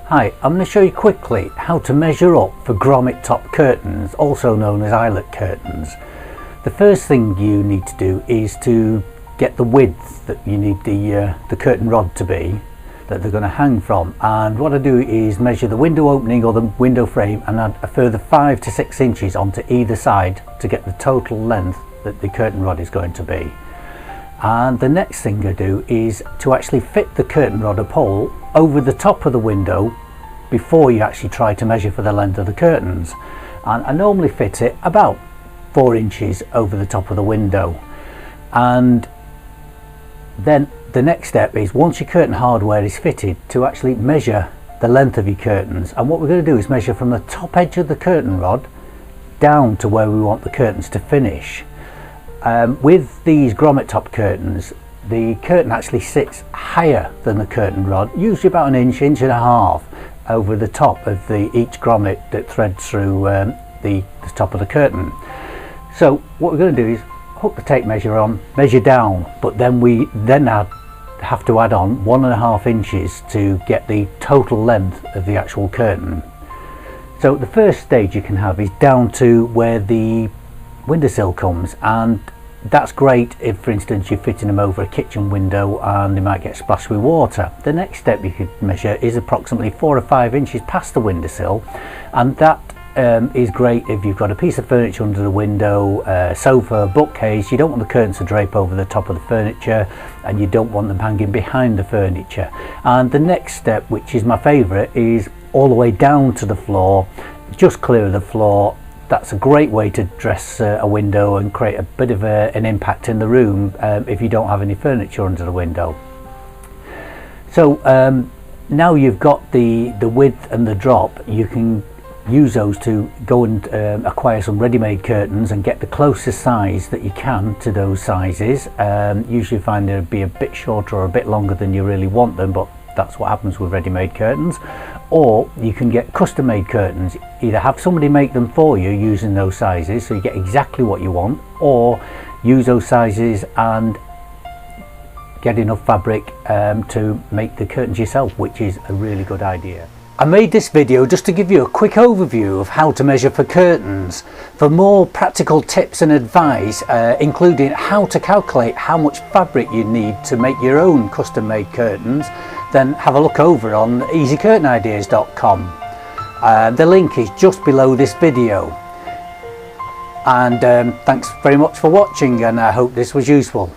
Hi, I'm going to show you quickly how to measure up for grommet top curtains, also known as eyelet curtains. The first thing you need to do is to get the width that you need the curtain rod to be, that they're going to hang from. And what I do is measure the window opening or the window frame and add a further 5 to 6 inches onto either side to get the total length that the curtain rod is going to be. And the next thing I do is to actually fit the curtain rod up hole over the top of the window before you actually try to measure for the length of the curtains. And I normally fit it about 4 inches over the top of the window. And then the next step is, once your curtain hardware is fitted, to actually measure the length of your curtains. And what we're going to do is measure from the top edge of the curtain rod down to where we want the curtains to finish. With these grommet top curtains, the curtain actually sits higher than the curtain rod, usually about an inch, inch and a half over the top of each grommet that threads through the top of the curtain. So what we're going to do is hook the tape measure on, measure down, but then we have to add on 1.5 inches to get the total length of the actual curtain. So the first stage you can have is down to where the windowsill comes, and that's great if, for instance, you're fitting them over a kitchen window and they might get splashed with water. The next step you could measure is approximately 4 or 5 inches past the windowsill, and that is great if you've got a piece of furniture under the window, a sofa, bookcase. You don't want the curtains to drape over the top of the furniture, and you don't want them hanging behind the furniture. And the next step, which is my favourite, is all the way down to the floor, just clear of the floor. That's a great way to dress a window and create a bit of an impact in the room if you don't have any furniture under the window. So now you've got the width and the drop, you can use those to go and acquire some ready-made curtains and get the closest size that you can to those sizes. Usually find they'll be a bit shorter or a bit longer than you really want them, but that's what happens with ready-made curtains. Or you can get custom-made curtains, either have somebody make them for you using those sizes so you get exactly what you want, or use those sizes and get enough fabric to make the curtains yourself, which is a really good idea. I made this video just to give you a quick overview of how to measure for curtains. For more practical tips and advice, including how to calculate how much fabric you need to make your own custom-made curtains, then have a look over on easycurtainideas.com. The link is just below this video. And thanks very much for watching, and I hope this was useful.